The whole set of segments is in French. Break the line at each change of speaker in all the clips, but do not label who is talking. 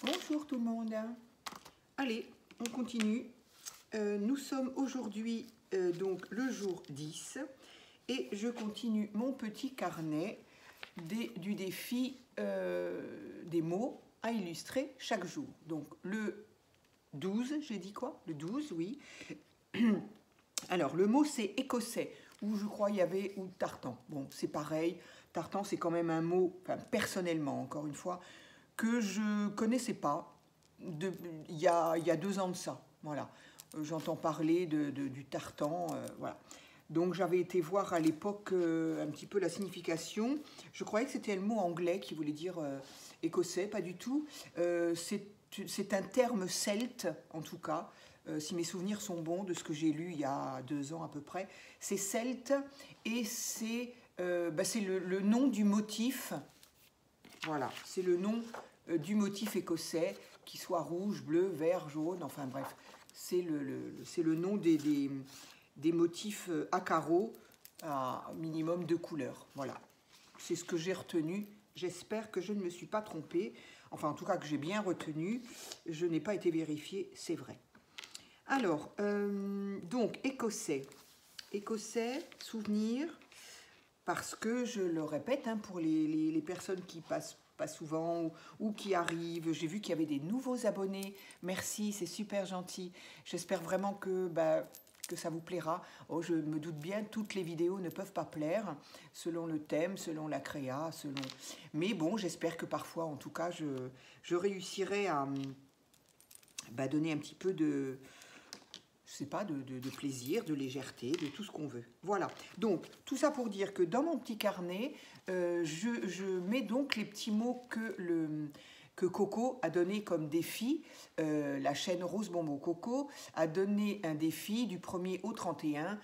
Bonjour tout le monde. Allez, on continue. Nous sommes aujourd'hui donc le jour 10 et je continue mon petit carnet du défi des mots à illustrer chaque jour. Donc le 12, j'ai dit quoi? Le 12, oui. Alors le mot c'est écossais, ou je crois il y avait, ou tartan. Bon, c'est pareil. Tartan c'est quand même un mot, enfin, personnellement encore une fois, que je connaissais pas il y a 2 ans de ça. Voilà. J'entends parler du tartan. Voilà. Donc j'avais été voir à l'époque un petit peu la signification. Je croyais que c'était le mot anglais qui voulait dire écossais, pas du tout. C'est un terme celte, en tout cas, si mes souvenirs sont bons de ce que j'ai lu il y a 2 ans à peu près. C'est celte et c'est le nom du motif. Voilà, c'est le nom du motif écossais, qu'il soit rouge, bleu, vert, jaune, enfin bref, c'est le nom des motifs à carreaux à minimum 2 couleurs. Voilà, c'est ce que j'ai retenu. J'espère que je ne me suis pas trompée, enfin en tout cas que j'ai bien retenu. Je n'ai pas été vérifiée, c'est vrai. Alors, donc écossais, souvenir. Parce que, je le répète, hein, pour les personnes qui passent pas souvent ou qui arrivent, j'ai vu qu'il y avait des nouveaux abonnés. Merci, c'est super gentil. J'espère vraiment que ça vous plaira. Oh, je me doute bien, toutes les vidéos ne peuvent pas plaire, selon le thème, selon la créa, selon... Mais bon, j'espère que parfois, en tout cas, je réussirai à donner un petit peu de... je sais pas, de plaisir, de légèreté, de tout ce qu'on veut. Voilà, donc tout ça pour dire que dans mon petit carnet, je mets donc les petits mots que Coco a donné comme défi. La chaîne Rose Bonbon Coco a donné un défi du 1er au 31,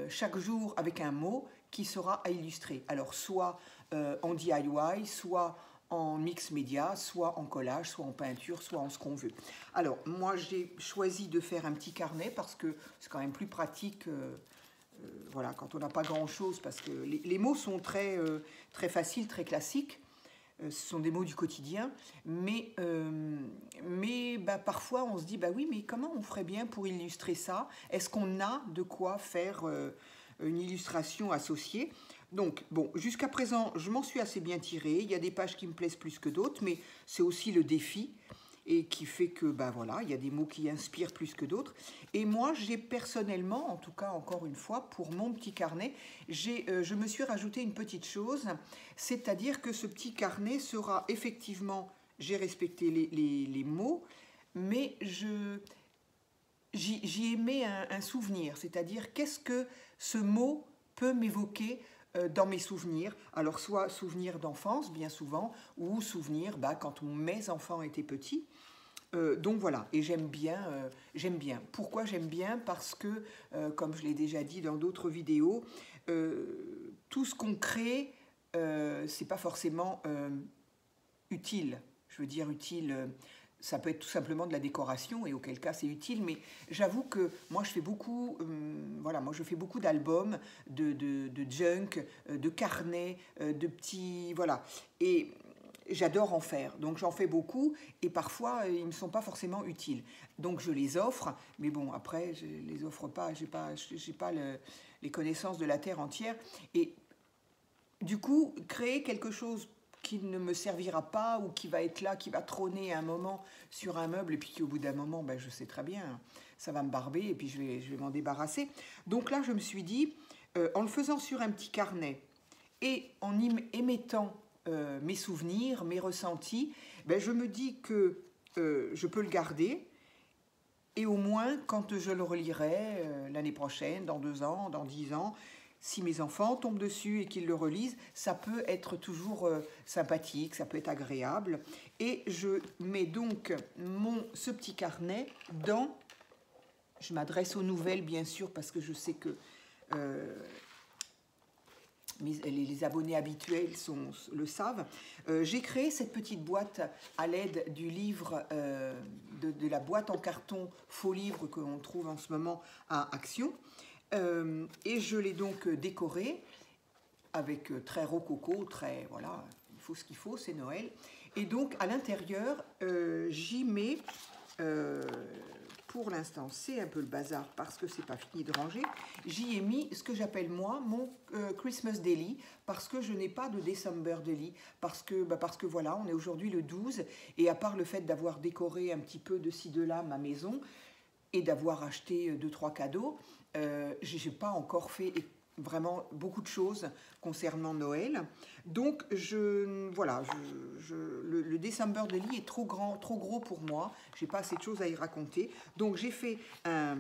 chaque jour avec un mot qui sera à illustrer. Alors soit en DIY, soit en mix média, soit en collage, soit en peinture, soit en ce qu'on veut. Alors, moi, j'ai choisi de faire un petit carnet parce que c'est quand même plus pratique, voilà, quand on n'a pas grand-chose, parce que les mots sont très faciles, très classiques. Ce sont des mots du quotidien, mais parfois on se dit, oui, mais comment on ferait bien pour illustrer ça? Est-ce qu'on a de quoi faire une illustration associée? Donc, bon, jusqu'à présent, je m'en suis assez bien tirée. Il y a des pages qui me plaisent plus que d'autres, mais c'est aussi le défi et qui fait que, voilà, il y a des mots qui inspirent plus que d'autres. Et moi, j'ai personnellement, en tout cas, encore une fois, pour mon petit carnet, je me suis rajouté une petite chose, c'est-à-dire que ce petit carnet sera effectivement, j'ai respecté les mots, mais j'y ai mis un souvenir, c'est-à-dire qu'est-ce que ce mot peut m'évoquer dans mes souvenirs. Alors soit souvenirs d'enfance, bien souvent, ou souvenirs quand mes enfants étaient petits. Donc voilà, et j'aime bien. Pourquoi j'aime bien? Parce que, comme je l'ai déjà dit dans d'autres vidéos, tout ce qu'on crée, c'est pas forcément utile. Je veux dire utile, ça peut être tout simplement de la décoration, et auquel cas c'est utile, mais j'avoue que moi je fais beaucoup, d'albums, de junk, de carnets, de petits, voilà, et j'adore en faire, donc j'en fais beaucoup, et parfois ils ne me sont pas forcément utiles, donc je les offre, mais bon, après je les offre pas, j'ai pas les connaissances de la terre entière, et du coup, créer quelque chose qui ne me servira pas ou qui va être là, qui va trôner à un moment sur un meuble et puis qu'au bout d'un moment, je sais très bien, ça va me barber et puis je vais m'en débarrasser. Donc là, je me suis dit, en le faisant sur un petit carnet et en émettant mes souvenirs, mes ressentis, je me dis que je peux le garder et au moins, quand je le relirai l'année prochaine, dans 2 ans, dans 10 ans, si mes enfants tombent dessus et qu'ils le relisent, ça peut être toujours sympathique, ça peut être agréable. Et je mets donc ce petit carnet dans... Je m'adresse aux nouvelles, bien sûr, parce que je sais que les abonnés habituels le savent. J'ai créé cette petite boîte à l'aide du livre, de la boîte en carton faux livre que l'on trouve en ce moment à Action. Et je l'ai donc décoré avec très rococo, très, voilà, il faut ce qu'il faut, c'est Noël. Et donc, à l'intérieur, j'y mets, pour l'instant, c'est un peu le bazar parce que c'est pas fini de ranger, j'y ai mis ce que j'appelle, moi, mon Christmas Daily, parce que je n'ai pas de December Daily, parce que voilà, on est aujourd'hui le 12, et à part le fait d'avoir décoré un petit peu de ci, de là ma maison, et d'avoir acheté 2-3 cadeaux, j'ai pas encore fait vraiment beaucoup de choses concernant Noël. Donc voilà, le December Daily est trop grand, trop gros pour moi. J'ai pas assez de choses à y raconter. Donc j'ai fait un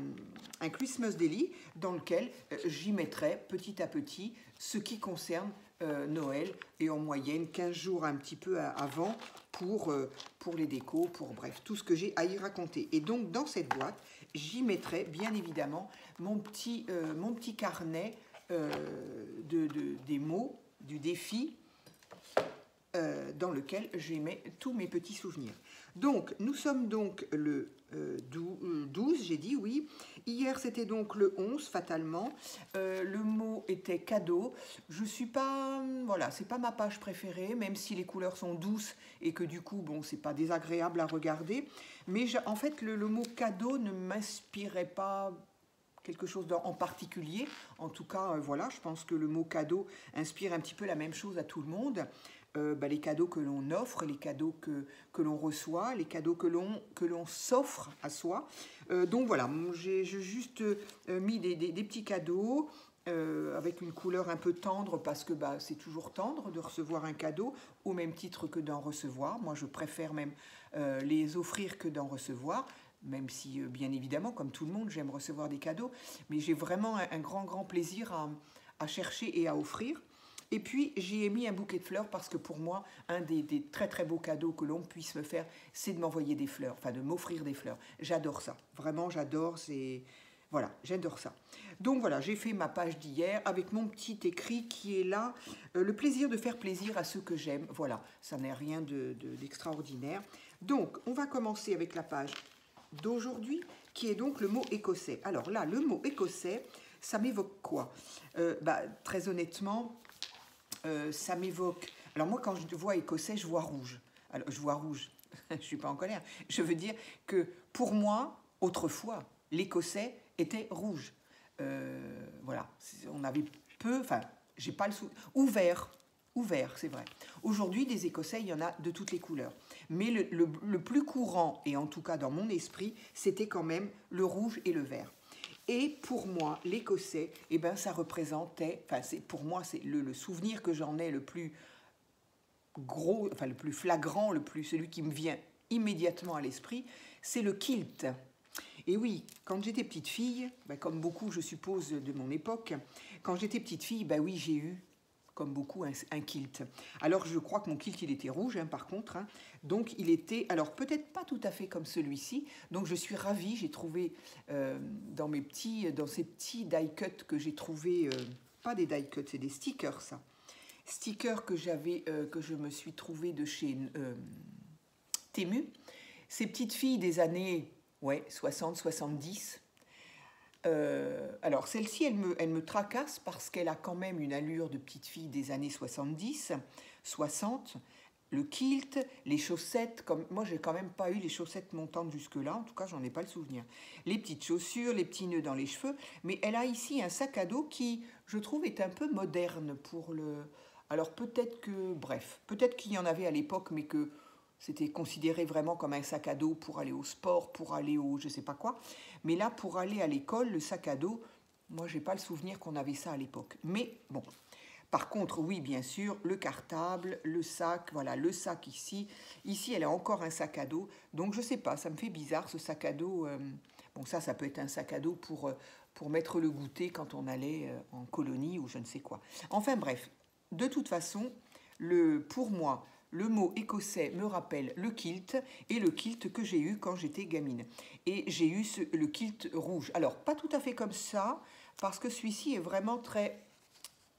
Christmas Daily dans lequel j'y mettrai petit à petit ce qui concerne Noël, et en moyenne 15 jours un petit peu avant pour les décos, pour bref, tout ce que j'ai à y raconter. Et donc dans cette boîte, j'y mettrai bien évidemment mon petit carnet des mots du défi, dans lequel je mets tous mes petits souvenirs. Donc, nous sommes donc le 12, j'ai dit, oui. Hier, c'était donc le 11, fatalement. Le mot était cadeau. Je suis pas... Voilà, c'est pas ma page préférée, même si les couleurs sont douces et que du coup, bon, c'est pas désagréable à regarder. Mais en fait, le mot cadeau ne m'inspirait pas quelque chose en particulier. En tout cas, voilà, je pense que le mot cadeau inspire un petit peu la même chose à tout le monde. Les cadeaux que l'on offre, les cadeaux que l'on reçoit, les cadeaux que l'on s'offre à soi. Donc voilà, j'ai juste mis des petits cadeaux avec une couleur un peu tendre, parce que c'est toujours tendre de recevoir un cadeau, au même titre que d'en recevoir. Moi, je préfère même les offrir que d'en recevoir, même si, bien évidemment, comme tout le monde, j'aime recevoir des cadeaux, mais j'ai vraiment un grand plaisir à chercher et à offrir. Et puis, j'y ai mis un bouquet de fleurs parce que pour moi, un des très beaux cadeaux que l'on puisse me faire, c'est de m'envoyer des fleurs, enfin de m'offrir des fleurs. J'adore ça, vraiment j'adore, voilà, j'adore ça. Donc voilà, j'ai fait ma page d'hier avec mon petit écrit qui est là, le plaisir de faire plaisir à ceux que j'aime. Voilà, ça n'est rien d'extraordinaire. Donc, on va commencer avec la page d'aujourd'hui, qui est donc le mot écossais. Alors là, le mot écossais, ça m'évoque quoi? Très honnêtement, ça m'évoque... Alors moi, quand je vois écossais, je vois rouge. Alors, je vois rouge, je ne suis pas en colère. Je veux dire que pour moi, autrefois, l'écossais était rouge. Voilà, on avait peu... Enfin, j'ai pas le souvenir... Ouvert, c'est vrai. Aujourd'hui, des écossais, il y en a de toutes les couleurs. Mais le plus courant, et en tout cas dans mon esprit, c'était quand même le rouge et le vert. Et pour moi, l'écossais, ça représentait, pour moi, c'est le souvenir que j'en ai le plus gros, enfin le plus flagrant, celui qui me vient immédiatement à l'esprit, c'est le kilt. Et oui, quand j'étais petite fille, comme beaucoup, je suppose, de mon époque, quand j'étais petite fille, oui, j'ai eu, comme beaucoup, un kilt. Alors, je crois que mon kilt, il était rouge, par contre. Donc, il était, alors peut-être pas tout à fait comme celui-ci. Donc, je suis ravie. J'ai trouvé dans ces petits die-cuts que j'ai trouvé, pas des die-cuts, c'est des stickers, ça. Stickers que je me suis trouvé de chez Temu. Ces petites filles des années 60, 70. Alors celle-ci, elle me tracasse parce qu'elle a quand même une allure de petite fille des années 70, 60. Le kilt, les chaussettes, comme moi j'ai quand même pas eu les chaussettes montantes jusque-là, en tout cas j'en ai pas le souvenir. Les petites chaussures, les petits nœuds dans les cheveux, mais elle a ici un sac à dos qui, je trouve, est un peu moderne pour le... Alors peut-être qu'il y en avait à l'époque, mais que c'était considéré vraiment comme un sac à dos pour aller au sport, pour aller au je sais pas quoi. Mais là, pour aller à l'école, le sac à dos, moi, j'ai pas le souvenir qu'on avait ça à l'époque. Mais bon, par contre, oui, bien sûr, le cartable, le sac, voilà, le sac ici. Ici, elle a encore un sac à dos. Donc, je sais pas, ça me fait bizarre, ce sac à dos. Bon, ça peut être un sac à dos pour mettre le goûter quand on allait en colonie ou je ne sais quoi. Enfin, bref, de toute façon, pour moi... Le mot écossais me rappelle le kilt, et le kilt que j'ai eu quand j'étais gamine. Et j'ai eu le kilt rouge. Alors, pas tout à fait comme ça, parce que celui-ci est vraiment très...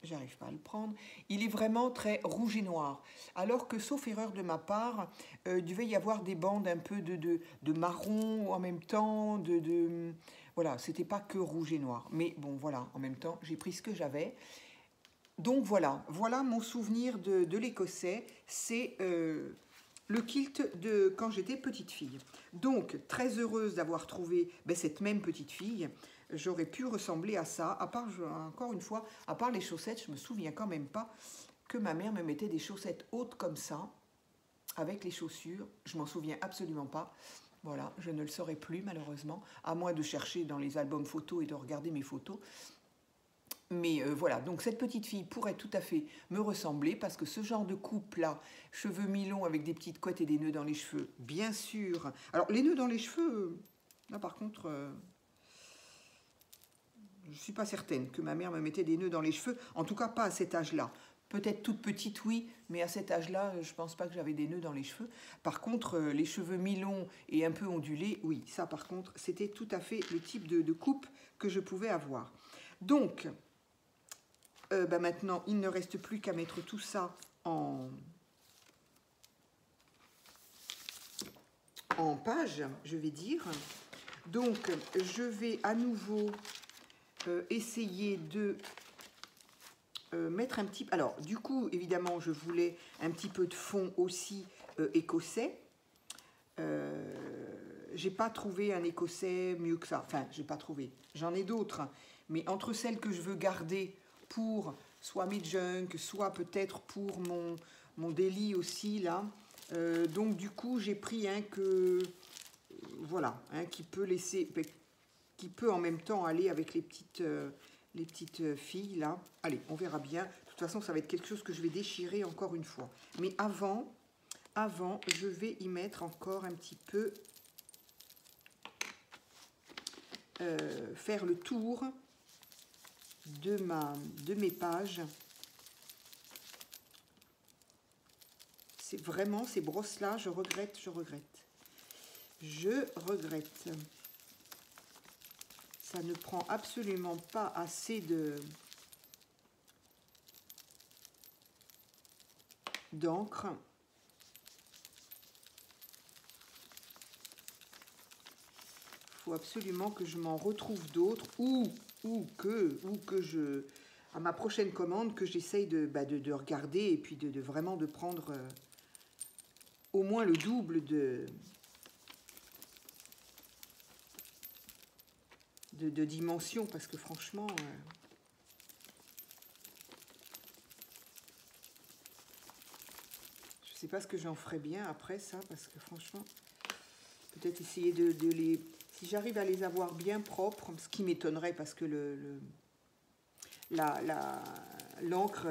J'arrive pas à le prendre. Il est vraiment très rouge et noir. Alors que, sauf erreur de ma part, il devait y avoir des bandes un peu de marron en même temps. Voilà, c'était pas que rouge et noir. Mais bon, voilà, en même temps, j'ai pris ce que j'avais. Donc voilà mon souvenir de l'écossais, c'est le kilt de quand j'étais petite fille. Donc, très heureuse d'avoir trouvé cette même petite fille. J'aurais pu ressembler à ça, à part, encore une fois, à part les chaussettes, je me souviens quand même pas que ma mère me mettait des chaussettes hautes comme ça, avec les chaussures. Je m'en souviens absolument pas. Voilà, je ne le saurais plus malheureusement, à moins de chercher dans les albums photos et de regarder mes photos. Mais voilà, donc cette petite fille pourrait tout à fait me ressembler parce que ce genre de coupe-là, cheveux mi-longs avec des petites couettes et des nœuds dans les cheveux, bien sûr. Alors, les nœuds dans les cheveux, là par contre, je ne suis pas certaine que ma mère me mettait des nœuds dans les cheveux, en tout cas pas à cet âge-là. Peut-être toute petite, oui, mais à cet âge-là, je ne pense pas que j'avais des nœuds dans les cheveux. Par contre, les cheveux mi-longs et un peu ondulés, oui, ça par contre, c'était tout à fait le type de coupe que je pouvais avoir. Donc, maintenant, il ne reste plus qu'à mettre tout ça en page, je vais dire. Donc, je vais à nouveau essayer de mettre un petit... Alors, du coup, évidemment, je voulais un petit peu de fond aussi écossais. J'ai pas trouvé un écossais mieux que ça. Enfin, j'ai pas trouvé. J'en ai d'autres. Mais entre celles que je veux garder pour soit mes junk, soit peut-être pour mon daily aussi, là. Donc, du coup, j'ai pris un que... voilà, qui peut laisser... qui peut en même temps aller avec les petites filles, là. Allez, on verra bien. De toute façon, ça va être quelque chose que je vais déchirer encore une fois. Mais avant, je vais y mettre encore un petit peu... faire le tour de mes pages. C'est vraiment ces brosses-là, je regrette. Ça ne prend absolument pas assez d'encre. Il faut absolument que je m'en retrouve d'autres ou que je, à ma prochaine commande, que j'essaye de regarder et puis de vraiment de prendre au moins le double de dimensions, parce que franchement... je ne sais pas ce que j'en ferai bien après ça, parce que franchement, peut-être essayer de les... Si j'arrive à les avoir bien propres, ce qui m'étonnerait parce que l'encre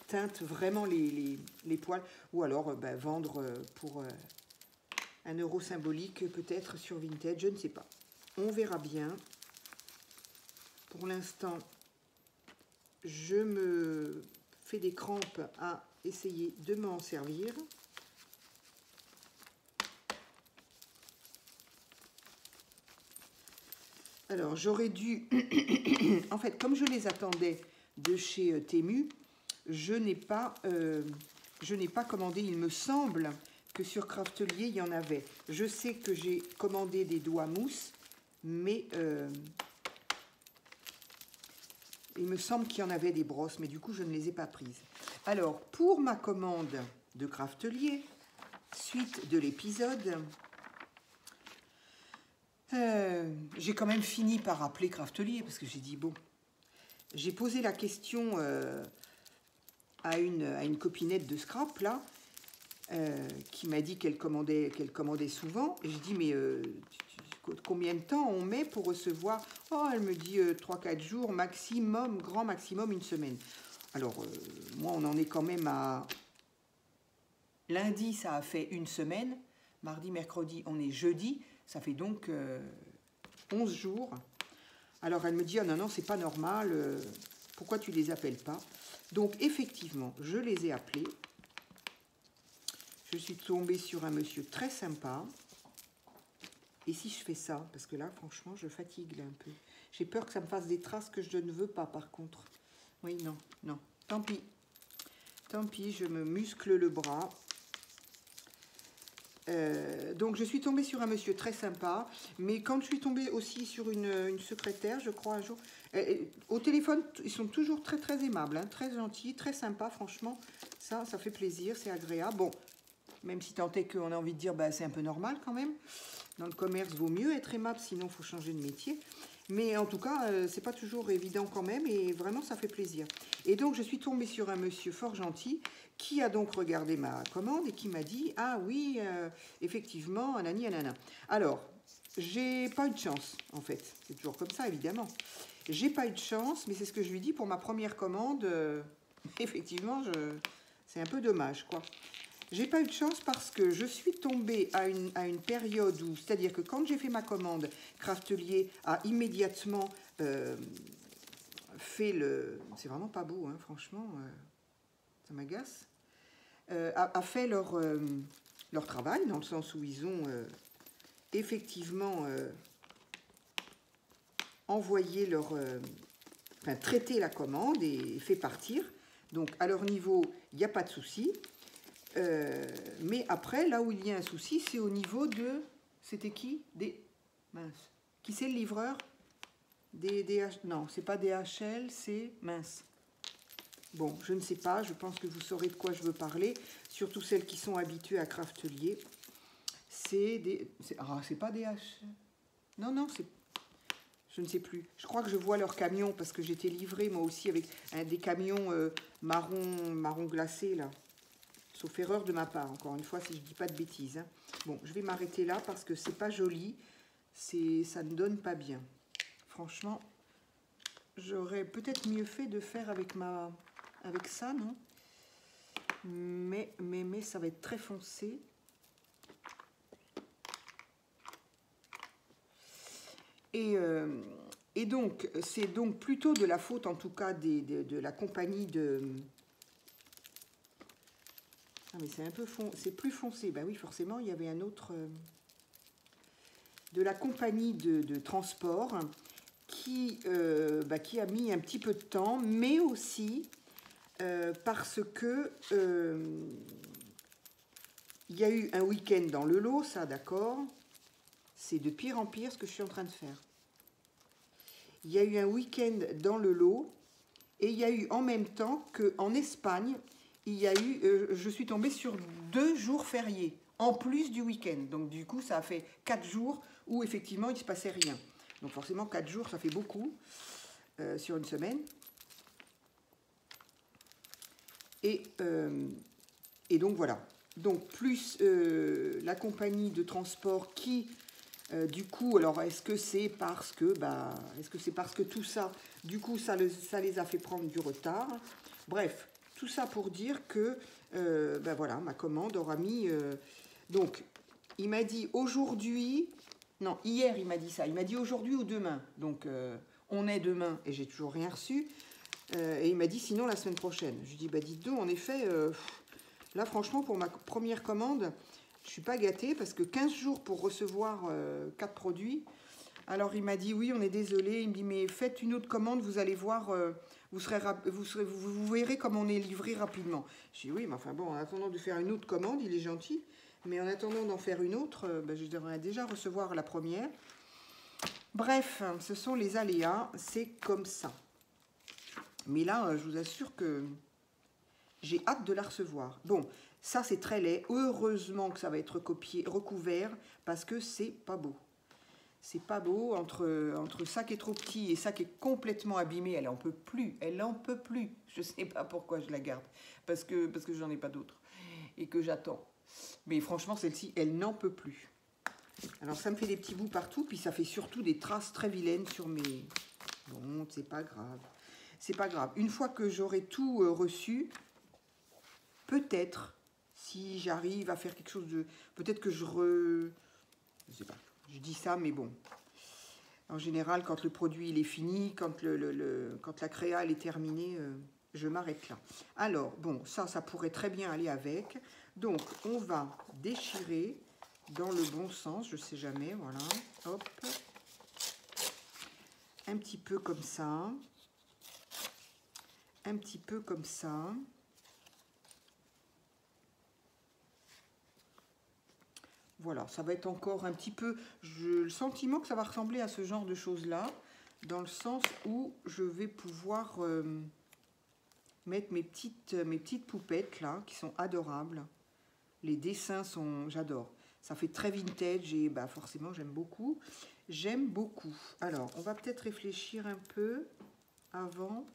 teinte vraiment les poils, ou alors vendre pour 1 euro symbolique, peut-être sur Vinted, je ne sais pas. On verra bien. Pour l'instant, je me fais des crampes à essayer de m'en servir. Alors, j'aurais dû... en fait, comme je les attendais de chez Temu, je n'ai pas commandé. Il me semble que sur Craftelier, il y en avait. Je sais que j'ai commandé des doigts mousse, mais il me semble qu'il y en avait des brosses, mais du coup, je ne les ai pas prises. Alors, pour ma commande de Craftelier, suite de l'épisode... j'ai quand même fini par appeler Craftelier parce que j'ai dit bon, j'ai posé la question à une copinette de scrap là qui m'a dit qu'elle commandait souvent, et j'ai dit mais combien de temps on met pour recevoir? Oh, elle me dit 3-4 jours maximum, grand maximum 1 semaine. Alors moi on en est quand même à lundi, ça a fait 1 semaine, mardi, mercredi, on est jeudi. Ça fait donc 11 jours. Alors, elle me dit, oh non, c'est pas normal, pourquoi tu les appelles pas? Donc, effectivement, je les ai appelés. Je suis tombée sur un monsieur très sympa. Et si je fais ça? Parce que là, franchement, je fatigue là, un peu. J'ai peur que ça me fasse des traces que je ne veux pas, par contre. Oui, non. Tant pis. Tant pis, je me muscle le bras. Donc je suis tombée sur un monsieur très sympa, mais quand je suis tombée aussi sur une secrétaire, je crois un jour, au téléphone, ils sont toujours très très aimables, hein, très gentils, très sympas, franchement, ça fait plaisir, c'est agréable. Bon, Même si tant est qu'on a envie de dire, bah, c'est un peu normal quand même. Dans le commerce, vaut mieux être aimable, sinon il faut changer de métier. Mais en tout cas, c'est pas toujours évident quand même, et vraiment, ça fait plaisir. Et donc, je suis tombée sur un monsieur fort gentil qui a donc regardé ma commande et qui m'a dit, ah oui, effectivement, anani, anana. Alors, j'ai pas eu de chance, en fait. C'est toujours comme ça, évidemment. J'ai pas eu de chance, mais c'est ce que je lui dis pour ma première commande. Effectivement, c'est un peu dommage, quoi. J'ai pas eu de chance parce que je suis tombée à une période où, c'est-à-dire que quand j'ai fait ma commande, Craftelier a immédiatement fait le... C'est vraiment pas beau, hein, franchement, ça m'agace. A fait leur travail, dans le sens où ils ont effectivement envoyé leur... enfin, traité la commande et fait partir. Donc, à leur niveau, il n'y a pas de souci. Mais après, là où il y a un souci, c'est au niveau de... C'était qui? Mince. Qui c'est le livreur? Non, c'est pas DHL, c'est... Mince. Bon, je ne sais pas, je pense que vous saurez de quoi je veux parler. Surtout celles qui sont habituées à Craftelier. C'est pas DHL. Non, non, c'est... Je ne sais plus. Je crois que je vois leur camion parce que j'étais livrée moi aussi avec des camions marron glacé là. Sauf erreur de ma part, encore une fois, si je ne dis pas de bêtises. Hein. Bon, je vais m'arrêter là parce que c'est pas joli. Ça ne donne pas bien. Franchement, j'aurais peut-être mieux fait de faire avec ça, non? Mais ça va être très foncé. Et donc, c'est donc plutôt de la faute, en tout cas, de la compagnie de... Ah, mais c'est un peu c'est plus foncé. Ben oui, forcément, il y avait un autre... de la compagnie de transport qui a mis un petit peu de temps, mais aussi parce que il y a eu un week-end dans le lot, ça, d'accord. C'est de pire en pire ce que je suis en train de faire. Il y a eu un week-end dans le lot et il y a eu en même temps qu'en Espagne, il y a eu, je suis tombée sur 2 jours fériés, en plus du week-end. Donc du coup, ça a fait 4 jours où effectivement, il ne se passait rien. Donc forcément, 4 jours, ça fait beaucoup sur une semaine. Et donc voilà. Donc plus la compagnie de transport qui... du coup, alors est-ce que c'est parce que tout ça, du coup, ça les a fait prendre du retard? Bref, tout ça pour dire que, voilà, ma commande aura mis... donc, il m'a dit aujourd'hui... Non, hier, il m'a dit ça. Il m'a dit aujourd'hui ou demain. Donc, on est demain et j'ai toujours rien reçu. Et il m'a dit sinon la semaine prochaine. Je lui dis, bah dites donc, en effet, là, franchement, pour ma première commande... Je ne suis pas gâtée parce que 15 jours pour recevoir 4 produits. Alors, il m'a dit, oui, on est désolé. Il me dit, mais faites une autre commande, vous allez voir, vous verrez comme on est livré rapidement. Je dis, oui, mais enfin bon, en attendant de faire une autre commande, il est gentil. Mais en attendant d'en faire une autre, je devrais déjà recevoir la première. Bref, ce sont les aléas, c'est comme ça. Mais là, je vous assure que j'ai hâte de la recevoir. Bon, ça, c'est très laid. Heureusement que ça va être recouvert, parce que c'est pas beau. C'est pas beau. Entre ça qui est trop petit et ça qui est complètement abîmé, elle en peut plus. Elle en peut plus. Je sais pas pourquoi je la garde. Parce que j'en ai pas d'autres. Et que j'attends. Mais franchement, celle-ci, elle n'en peut plus. Alors, ça me fait des petits bouts partout. Puis ça fait surtout des traces très vilaines sur mes... Bon, c'est pas grave. C'est pas grave. Une fois que j'aurai tout reçu, peut-être... Si j'arrive à faire quelque chose de... Peut-être que je sais pas. Je dis ça, mais bon. En général, quand le produit il est fini, quand la créa elle est terminée, je m'arrête là. Alors, bon, ça pourrait très bien aller avec. Donc, on va déchirer dans le bon sens. Je sais jamais, voilà. Hop. Un petit peu comme ça. Un petit peu comme ça. Voilà, ça va être encore un petit peu... J'ai le sentiment que ça va ressembler à ce genre de choses-là, dans le sens où je vais pouvoir mettre mes petites poupettes, là, qui sont adorables. Les dessins sont... J'adore. Ça fait très vintage et bah, forcément, j'aime beaucoup. J'aime beaucoup. Alors, on va peut-être réfléchir un peu avant.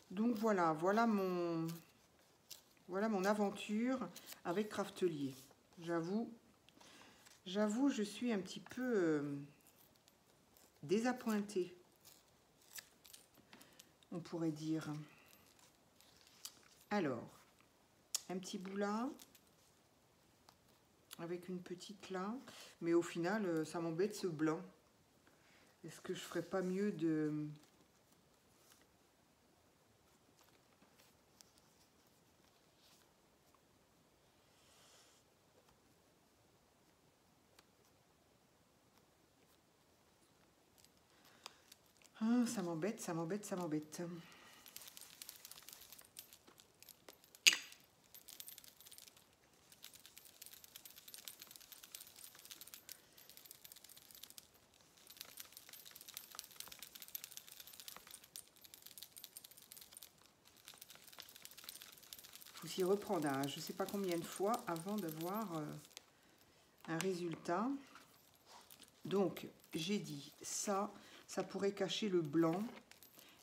Donc voilà mon aventure avec Craftelier. J'avoue, je suis un petit peu désappointée, on pourrait dire. Alors, un petit bout là, avec une petite là, mais au final, ça m'embête ce blanc. Est-ce que je ferais pas mieux de... Ah, ça m'embête, ça m'embête, ça m'embête. Faut s'y reprendre, hein, je ne sais pas combien de fois avant d'avoir un résultat. Donc, j'ai dit ça, ça pourrait cacher le blanc.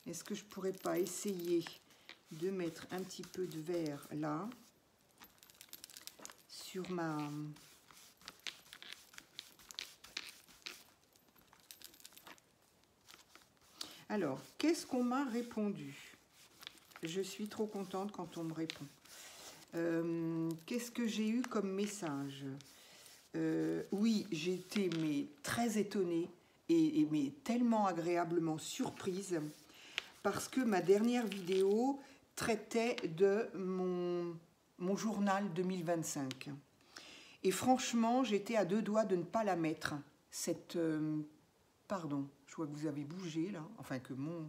Est-ce que je pourrais pas essayer de mettre un petit peu de vert là, sur ma... Alors, qu'est-ce qu'on m'a répondu? Je suis trop contente quand on me répond. Qu'est-ce que j'ai eu comme message? Oui, j'ai été très étonnée et mais tellement agréablement surprise parce que ma dernière vidéo traitait de mon journal 2025. Et franchement, j'étais à deux doigts de ne pas la mettre. Pardon, je vois que vous avez bougé là, enfin que mon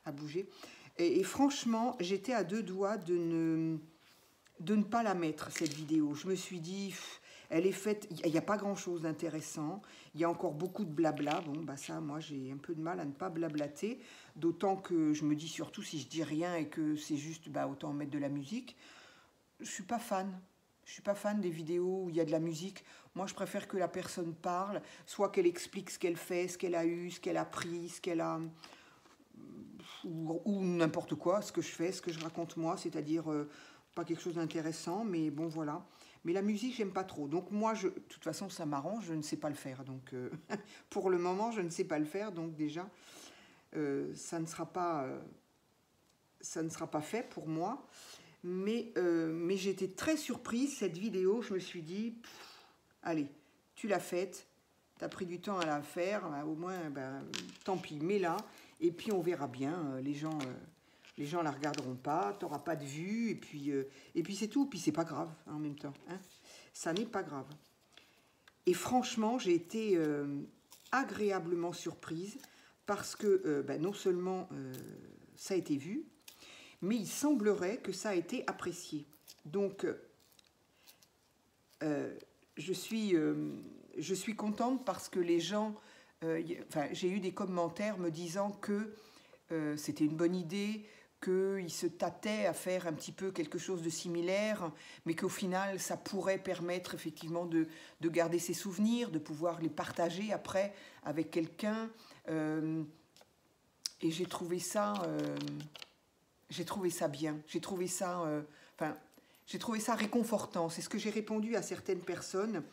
a bougé. Et franchement, j'étais à deux doigts de ne pas la mettre, cette vidéo. Je me suis dit, elle est faite, il n'y a pas grand-chose d'intéressant. Il y a encore beaucoup de blabla. Bon, bah ça, moi, j'ai un peu de mal à ne pas blablater. D'autant que je me dis surtout, si je dis rien et que c'est juste, bah, autant mettre de la musique. Je ne suis pas fan. Je ne suis pas fan des vidéos où il y a de la musique. Moi, je préfère que la personne parle, soit qu'elle explique ce qu'elle fait, ce qu'elle a eu, ce qu'elle a pris, ce qu'elle a... ou n'importe quoi, ce que je fais, ce que je raconte moi, c'est-à-dire pas quelque chose d'intéressant, mais bon, voilà. Mais la musique, j'aime pas trop. Donc moi, de toute façon, ça m'arrange, je ne sais pas le faire. Donc pour le moment, je ne sais pas le faire, donc déjà, ça ne sera pas fait pour moi. Mais j'étais très surprise, cette vidéo, je me suis dit, allez, tu l'as faite, tu as pris du temps à la faire, au moins, ben, tant pis, mets-la, et puis on verra bien, les gens la regarderont pas, tu n'auras pas de vues, et puis c'est tout, puis c'est pas grave, hein, en même temps, hein, ça n'est pas grave. Et franchement, j'ai été agréablement surprise, parce que ben, non seulement ça a été vu, mais il semblerait que ça a été apprécié. Donc, je suis contente parce que les gens... j'ai eu des commentaires me disant que c'était une bonne idée, qu'ils se tâtaient à faire un petit peu quelque chose de similaire, mais qu'au final, ça pourrait permettre effectivement de garder ses souvenirs, de pouvoir les partager après avec quelqu'un. Et j'ai trouvé ça... j'ai trouvé ça bien, j'ai trouvé ça réconfortant. C'est ce que j'ai répondu à certaines personnes.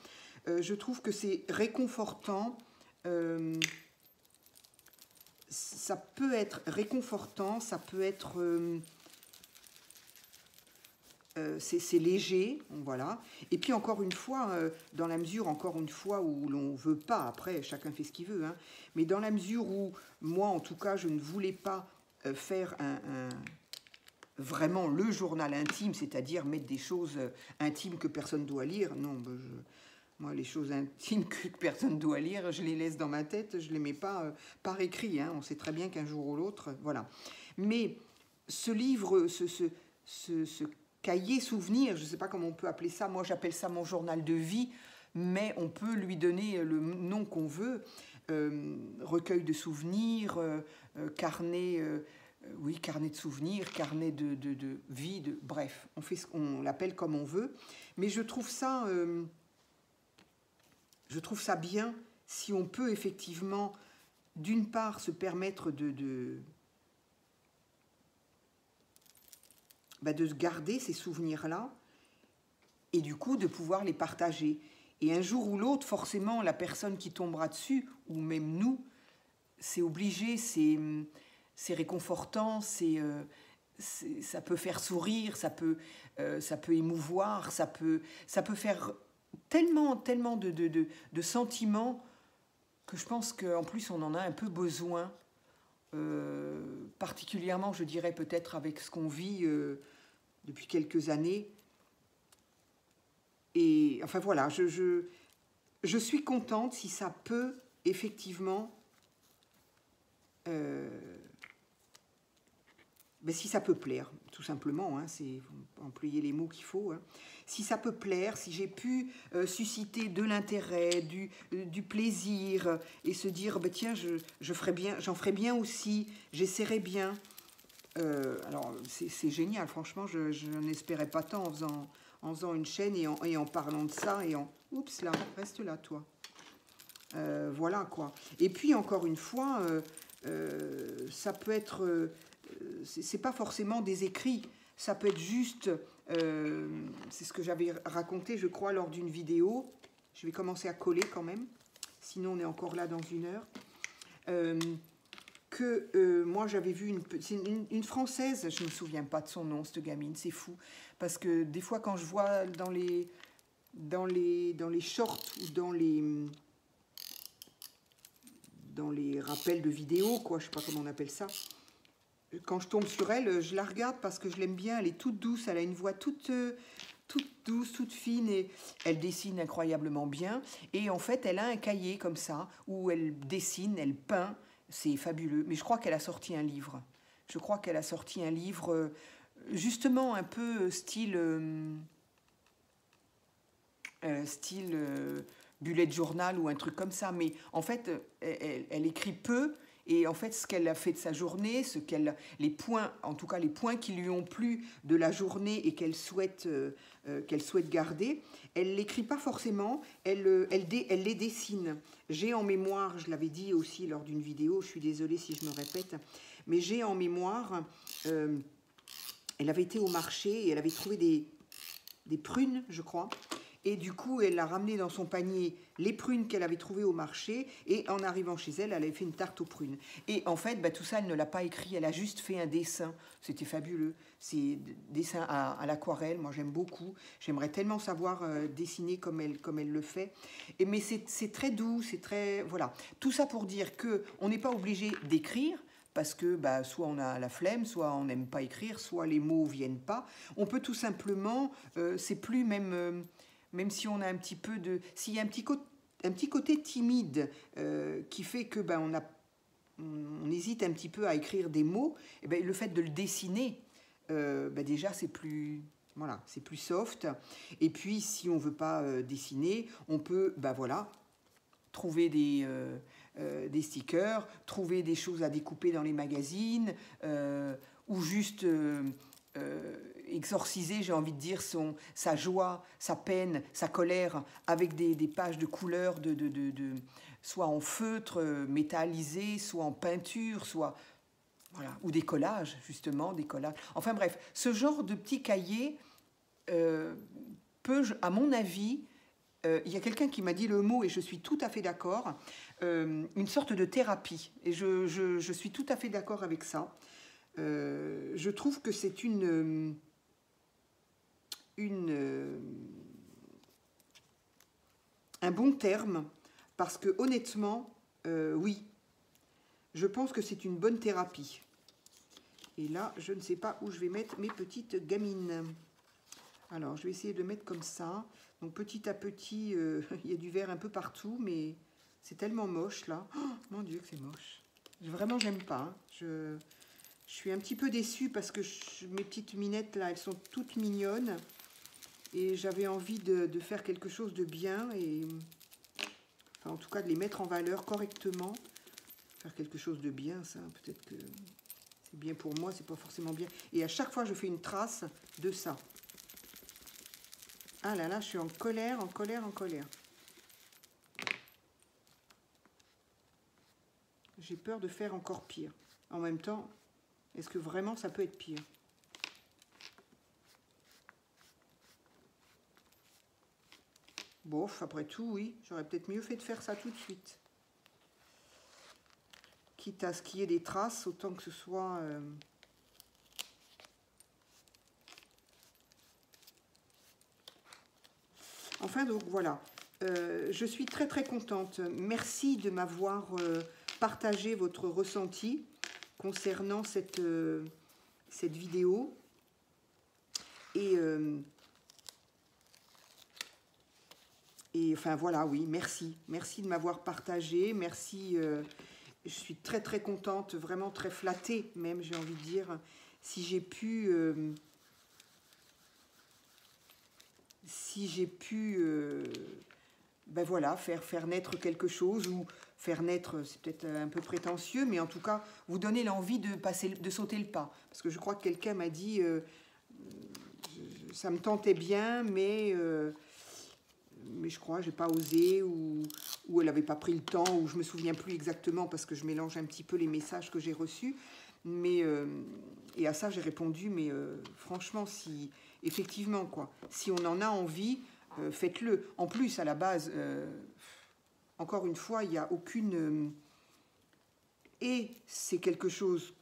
Je trouve que c'est réconfortant. Ça peut être réconfortant, ça peut être... c'est léger, voilà. Et puis encore une fois, dans la mesure, où l'on ne veut pas, après chacun fait ce qu'il veut, hein, mais dans la mesure où, moi en tout cas, je ne voulais pas faire vraiment le journal intime, c'est-à-dire mettre des choses intimes que personne ne doit lire. Non, moi, les choses intimes que personne ne doit lire, je les laisse dans ma tête, je ne les mets pas par écrit. Hein. On sait très bien qu'un jour ou l'autre, voilà. Mais ce livre, ce cahier souvenir, je ne sais pas comment on peut appeler ça, moi j'appelle ça mon journal de vie, mais on peut lui donner le nom qu'on veut. Recueil de souvenirs, carnet, oui, carnet de souvenirs, carnet de vie, bref, on l'appelle comme on veut. Mais je trouve ça bien si on peut effectivement, d'une part, se permettre de garder ces souvenirs-là, et du coup de pouvoir les partager. Et un jour ou l'autre, forcément, la personne qui tombera dessus, ou même nous, c'est obligé, c'est réconfortant, ça peut faire sourire, ça peut émouvoir, ça peut faire tellement de sentiments que je pense qu'en plus on en a un peu besoin, particulièrement, je dirais, peut-être avec ce qu'on vit depuis quelques années. Et enfin voilà, je suis contente si ça peut effectivement, si ça peut plaire, tout simplement, hein, c'est employer les mots qu'il faut. Hein. Si ça peut plaire, si j'ai pu susciter de l'intérêt, du plaisir, et se dire, tiens, j'en ferai bien aussi, j'essaierai bien. Alors, c'est génial, franchement, je n'espérais pas tant en faisant une chaîne et en parlant de ça, Oups, là, reste là, toi. Voilà, quoi. Et puis, encore une fois, ça peut être... c'est pas forcément des écrits, ça peut être juste... c'est ce que j'avais raconté, je crois, lors d'une vidéo. Je vais commencer à coller quand même, sinon on est encore là dans 1 heure. Moi j'avais vu une Française, je ne me souviens pas de son nom, cette gamine, c'est fou, parce que des fois quand je vois dans les shorts ou dans les rappels de vidéos, quoi, je sais pas comment on appelle ça, quand je tombe sur elle, je la regarde parce que je l'aime bien, elle est toute douce, elle a une voix toute douce, toute fine, et elle dessine incroyablement bien, et en fait elle a un cahier comme ça, où elle dessine, elle peint. C'est fabuleux. Mais je crois qu'elle a sorti un livre. Justement un peu style bullet journal ou un truc comme ça. Mais en fait, elle écrit peu. Et en fait, ce qu'elle a fait de sa journée, les points, en tout cas les points qui lui ont plu de la journée et qu'elle souhaite garder, elle l'écrit pas forcément, elle les dessine. J'ai en mémoire, je l'avais dit aussi lors d'une vidéo, je suis désolée si je me répète, mais j'ai en mémoire, elle avait été au marché et elle avait trouvé des prunes, je crois. Et du coup, elle a ramené dans son panier les prunes qu'elle avait trouvées au marché. Et en arrivant chez elle, elle avait fait une tarte aux prunes. Et en fait, tout ça, elle ne l'a pas écrit. Elle a juste fait un dessin. C'était fabuleux. C'est dessin à l'aquarelle. Moi, j'aime beaucoup. J'aimerais tellement savoir dessiner comme elle le fait. Mais c'est très doux. C'est très... Voilà. Tout ça pour dire qu'on n'est pas obligé d'écrire. Parce que soit on a la flemme, soit on n'aime pas écrire, soit les mots ne viennent pas. On peut tout simplement... c'est plus même... même si on a un petit peu de... S'il y a un petit côté timide qui fait que on hésite un petit peu à écrire des mots, et le fait de le dessiner, déjà c'est plus... Voilà, c'est plus soft. Et puis, si on ne veut pas dessiner, on peut, trouver des stickers, trouver des choses à découper dans les magazines, ou juste... exorciser, j'ai envie de dire, sa joie, sa peine, sa colère, avec des pages de couleurs, soit en feutre métallisé, soit en peinture, soit... Voilà, ou des collages, justement, des collages. Enfin bref, ce genre de petit cahier peut, à mon avis, il y a quelqu'un qui m'a dit le mot, et je suis tout à fait d'accord, une sorte de thérapie. Et je suis tout à fait d'accord avec ça. Je trouve que c'est un bon terme, parce que honnêtement, oui, je pense que c'est une bonne thérapie. Et là, je ne sais pas où je vais mettre mes petites gamines. Alors, je vais essayer de le mettre comme ça. Donc, petit à petit, il y a du vert un peu partout, mais c'est tellement moche, là. Oh, mon Dieu, que c'est moche. Vraiment, j'aime pas. Hein. Je suis un petit peu déçue parce que mes petites minettes, là, elles sont toutes mignonnes. Et j'avais envie de faire quelque chose de bien, et enfin, en tout cas de les mettre en valeur correctement. Faire quelque chose de bien, ça, peut-être que c'est bien pour moi, c'est pas forcément bien. Et à chaque fois, je fais une trace de ça. Ah là là, je suis en colère, en colère, en colère. J'ai peur de faire encore pire. En même temps, est-ce que vraiment ça peut être pire? Bof, après tout, oui, j'aurais peut-être mieux fait de faire ça tout de suite. Quitte à ce qu'il y ait des traces, autant que ce soit... Enfin, donc voilà. Je suis très très contente. Merci de m'avoir partagé votre ressenti concernant cette vidéo. Et enfin voilà, oui, merci. Merci de m'avoir partagé. Merci. Je suis très très contente, vraiment très flattée même, j'ai envie de dire. Si j'ai pu... ben voilà, faire naître quelque chose, ou faire naître, c'est peut-être un peu prétentieux, mais en tout cas, vous donner l'envie de sauter le pas. Parce que je crois que quelqu'un m'a dit, ça me tentait bien, mais je crois, j'ai pas osé, ou elle n'avait pas pris le temps, ou je me souviens plus exactement, parce que je mélange un petit peu les messages que j'ai reçus. Mais, et à ça, j'ai répondu, mais franchement, si, effectivement, quoi, si on en a envie, faites-le. En plus, à la base, encore une fois, il n'y a aucune... et c'est quelque chose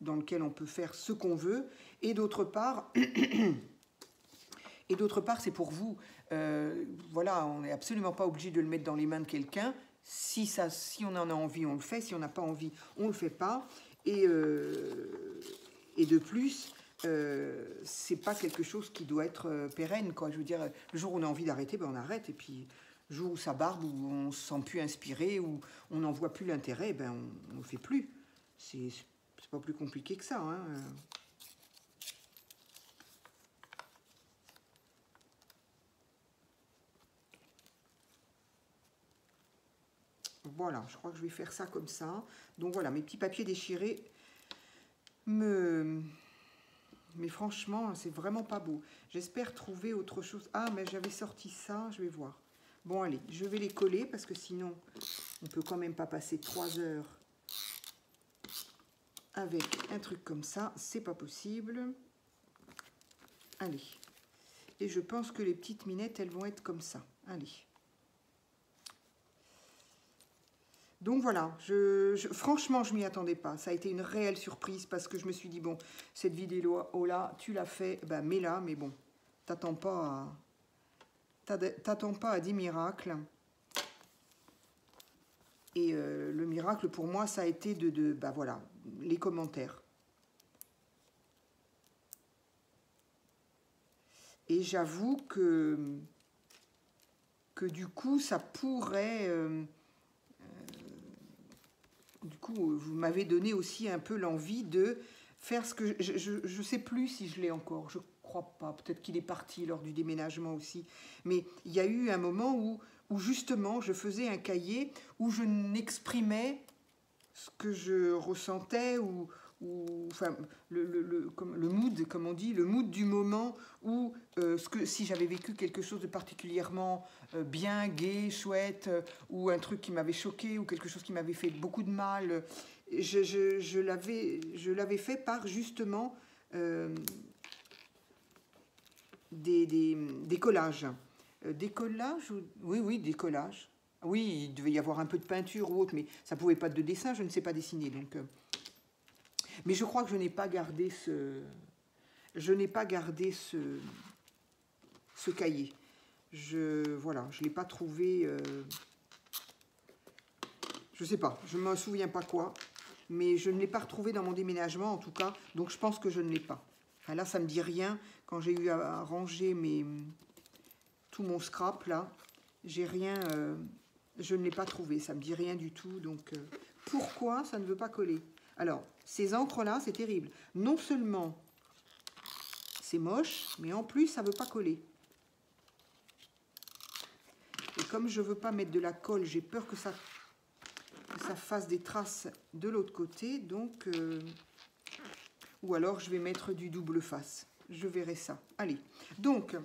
dans lequel on peut faire ce qu'on veut, et d'autre part, c'est pour vous. Voilà, on n'est absolument pas obligé de le mettre dans les mains de quelqu'un. Si on en a envie, on le fait. Si on n'a pas envie, on ne le fait pas. Et de plus, c'est pas quelque chose qui doit être pérenne, quoi. Je veux dire, le jour où on a envie d'arrêter, ben on arrête. Et puis, le jour où ça barbe, où on se sent plus inspiré, où on n'en voit plus l'intérêt, ben on ne le fait plus. C'est pas plus compliqué que ça, hein. Voilà, je crois que je vais faire ça comme ça. Donc voilà, mes petits papiers déchirés mais franchement, c'est vraiment pas beau. J'espère trouver autre chose. Ah, mais j'avais sorti ça, je vais voir. Bon, allez, je vais les coller parce que sinon, on peut quand même pas passer 3 heures avec un truc comme ça. C'est pas possible. Allez. Et je pense que les petites minettes, elles vont être comme ça. Allez. Donc voilà, franchement, je m'y attendais pas. Ça a été une réelle surprise parce que je me suis dit, bon, cette vidéo-là, tu l'as fait, ben mets-la, mais bon, t'attends pas à 10 miracles. Et le miracle pour moi, ça a été ben voilà, les commentaires. Et j'avoue que du coup, ça pourrait... du coup, vous m'avez donné aussi un peu l'envie de faire ce que... Je ne sais plus si je l'ai encore, je crois pas. Peut-être qu'il est parti lors du déménagement aussi. Mais il y a eu un moment où justement, je faisais un cahier où je n'exprimais ce que je ressentais, enfin, le mood, comme on dit, le mood du moment, ou si j'avais vécu quelque chose de particulièrement bien, gai, chouette, ou un truc qui m'avait choqué, ou quelque chose qui m'avait fait beaucoup de mal, je l'avais fait par justement des collages. Des collages, oui, des collages. Oui, il devait y avoir un peu de peinture ou autre, mais ça pouvait pas être de dessin, je ne sais pas dessiner, donc... Mais je crois que je n'ai pas gardé ce cahier. Voilà, je ne l'ai pas trouvé... je ne sais pas, je ne me souviens pas quoi, mais je ne l'ai pas retrouvé dans mon déménagement en tout cas, donc je pense que je ne l'ai pas. Enfin, là, ça ne me dit rien. Quand j'ai eu à ranger tout mon scrap, là, j'ai rien... je ne l'ai pas trouvé, ça ne me dit rien du tout, donc pourquoi ça ne veut pas coller? Alors, ces encres-là, c'est terrible. Non seulement c'est moche, mais en plus, ça ne veut pas coller. comme je ne veux pas mettre de la colle, j'ai peur que ça fasse des traces de l'autre côté. Donc, ou alors je vais mettre du double face. Je verrai ça. Allez, donc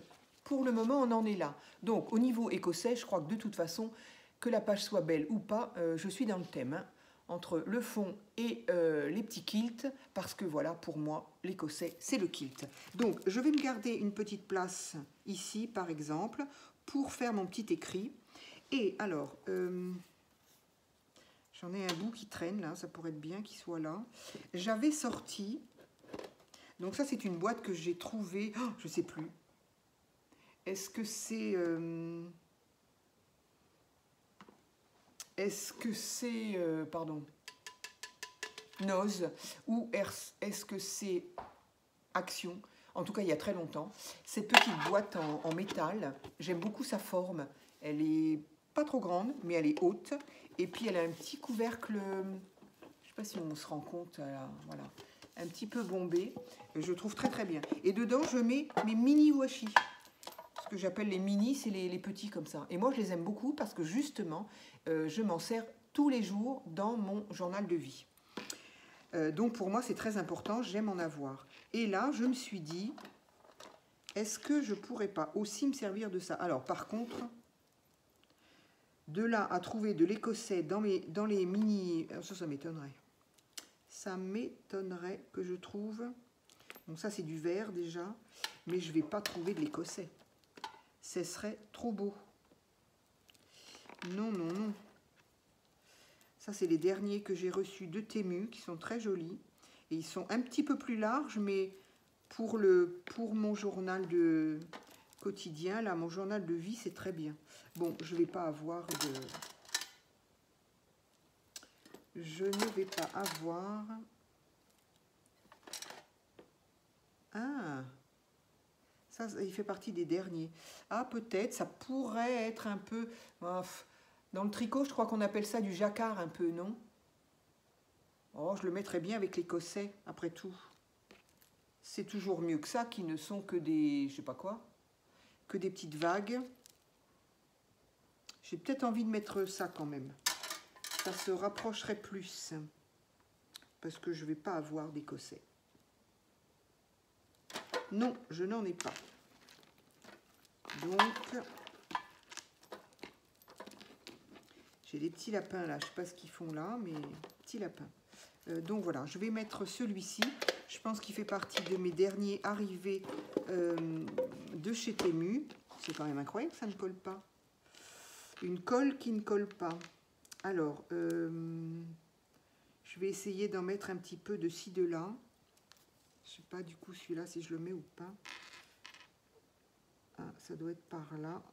pour le moment on en est là. Donc au niveau écossais, je crois que de toute façon, que la page soit belle ou pas, je suis dans le thème, hein, entre le fond et les petits quilts, parce que voilà, pour moi, l'écossais, c'est le kilt. Donc je vais me garder une petite place ici, par exemple, pour faire mon petit écrit. Et alors, j'en ai un bout qui traîne là, ça pourrait être bien qu'il soit là. J'avais sorti, donc ça c'est une boîte que j'ai trouvée, oh, je ne sais plus. Est-ce que c'est... pardon, Noz, ou est-ce que c'est Action? En tout cas, il y a très longtemps. Cette petite boîte en métal, j'aime beaucoup sa forme. Elle est pas trop grande, mais elle est haute. Et puis, elle a un petit couvercle, je ne sais pas si on se rend compte, voilà, un petit peu bombé. Je trouve très très bien. Et dedans, je mets mes mini washi. Ce que j'appelle les mini, c'est les petits comme ça. Et moi, je les aime beaucoup parce que justement, je m'en sers tous les jours dans mon journal de vie. Donc pour moi, c'est très important, j'aime en avoir. Et là, je me suis dit, est-ce que je pourrais pas aussi me servir de ça? Alors par contre, de là à trouver de l'écossais dans les mini... Ça m'étonnerait. Ça m'étonnerait que je trouve... Bon, ça c'est du vert déjà, mais je ne vais pas trouver de l'écossais. Ce serait trop beau. Non, non, non. Ça, c'est les derniers que j'ai reçus de Temu, qui sont très jolis. Et ils sont un petit peu plus larges, mais pour mon journal de quotidien, là, mon journal de vie, c'est très bien. Bon, je ne vais pas avoir de... Je ne vais pas avoir... Ah, ça, il fait partie des derniers. Ah, peut-être, ça pourrait être un peu... Dans le tricot, je crois qu'on appelle ça du jacquard un peu, non? Oh, je le mettrais bien avec l'écossais, après tout. C'est toujours mieux que ça, qui ne sont que des... je sais pas quoi. Que des petites vagues. J'ai peut-être envie de mettre ça quand même. Ça se rapprocherait plus. Parce que je ne vais pas avoir d'écossais. Non, je n'en ai pas. Donc... J'ai des petits lapins là, je ne sais pas ce qu'ils font là, mais petits lapins. Donc voilà, je vais mettre celui-ci. Je pense qu'il fait partie de mes derniers arrivés de chez Temu. C'est quand même incroyable que ça ne colle pas. Une colle qui ne colle pas. Alors, je vais essayer d'en mettre un petit peu de ci, de là. Je ne sais pas du coup celui-là si je le mets ou pas. Ah, ça doit être par là.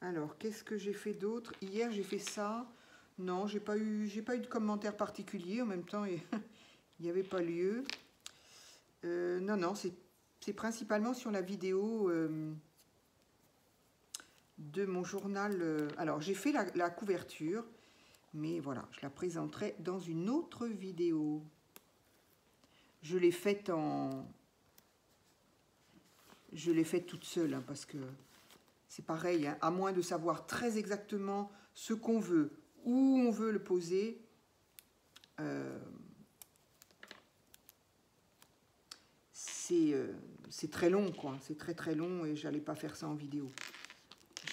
Alors, qu'est-ce que j'ai fait d'autre? Hier, j'ai fait ça. Non, j'ai pas eu de commentaire particulier. En même temps, il n'y avait pas lieu. Non, non, c'est principalement sur la vidéo de mon journal. Alors, j'ai fait la couverture, mais voilà, je la présenterai dans une autre vidéo. Je l'ai faite toute seule, hein, parce que... C'est pareil, hein, à moins de savoir très exactement ce qu'on veut, où on veut le poser. C'est très long, quoi. C'est très très long et j'allais pas faire ça en vidéo.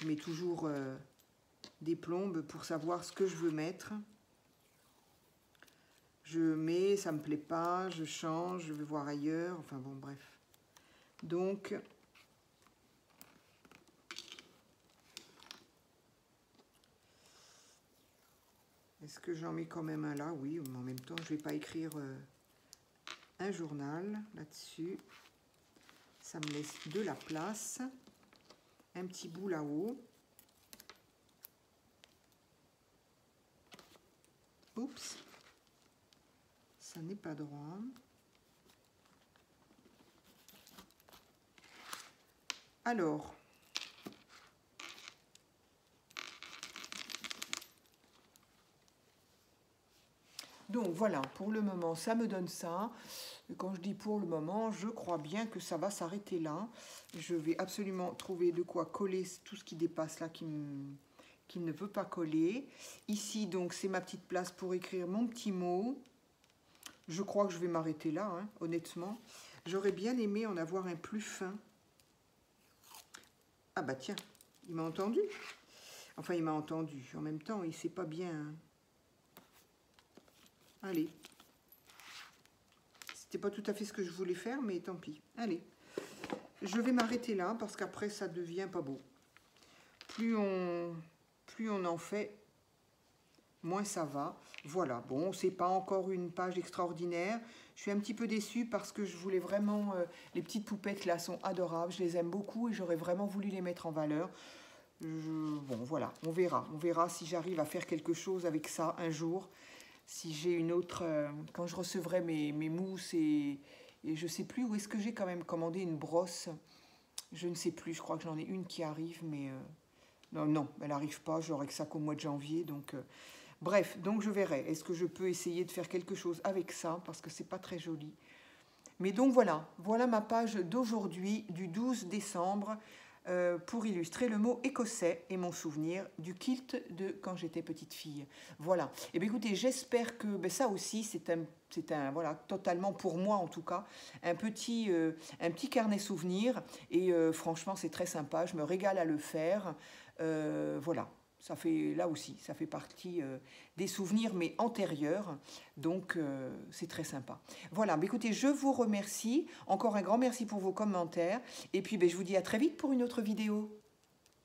Je mets toujours des plombes pour savoir ce que je veux mettre. Je mets, ça me plaît pas, je change, je vais voir ailleurs. Enfin bon, bref. Donc... Est-ce que j'en mets quand même un là? Oui, mais en même temps, je ne vais pas écrire un journal là-dessus. Ça me laisse de la place. Un petit bout là-haut. Oups. Ça n'est pas droit. Alors... Donc voilà, pour le moment, ça me donne ça. Et quand je dis pour le moment, je crois bien que ça va s'arrêter là. Je vais absolument trouver de quoi coller tout ce qui dépasse là, qui ne veut pas coller. Ici, donc, c'est ma petite place pour écrire mon petit mot. Je crois que je vais m'arrêter là, hein, honnêtement. J'aurais bien aimé en avoir un plus fin. Ah bah tiens, il m'a entendu. Enfin, il m'a entendu. En même temps, il sait pas bien... hein. Allez. C'était pas tout à fait ce que je voulais faire, mais tant pis. Allez. Je vais m'arrêter là, parce qu'après, ça devient pas beau. Plus on en fait, moins ça va. Voilà, bon, c'est pas encore une page extraordinaire. Je suis un petit peu déçue parce que je voulais vraiment... les petites poupettes là sont adorables, je les aime beaucoup et j'aurais vraiment voulu les mettre en valeur. Bon, voilà, on verra. On verra si j'arrive à faire quelque chose avec ça un jour. Si j'ai une autre... quand je recevrai mes mousses et je sais plus où est-ce que j'ai quand même commandé une brosse. Je ne sais plus, je crois que j'en ai une qui arrive, mais... non, elle n'arrive pas, j'aurai que ça qu'au mois de janvier, donc... bref, donc je verrai. Est-ce que je peux essayer de faire quelque chose avec ça, parce que c'est pas très joli. Mais donc voilà, voilà ma page d'aujourd'hui, du 12 décembre, pour illustrer le mot écossais et mon souvenir du kilt de quand j'étais petite fille. Voilà. Et bien écoutez, j'espère que ça aussi, c'est un voilà, totalement pour moi en tout cas, un petit carnet souvenir. Et franchement, c'est très sympa, je me régale à le faire. Voilà. Ça fait, là aussi, ça fait partie des souvenirs, mais antérieurs. Donc, c'est très sympa. Voilà, mais écoutez, je vous remercie. Encore un grand merci pour vos commentaires. Et puis, je vous dis à très vite pour une autre vidéo.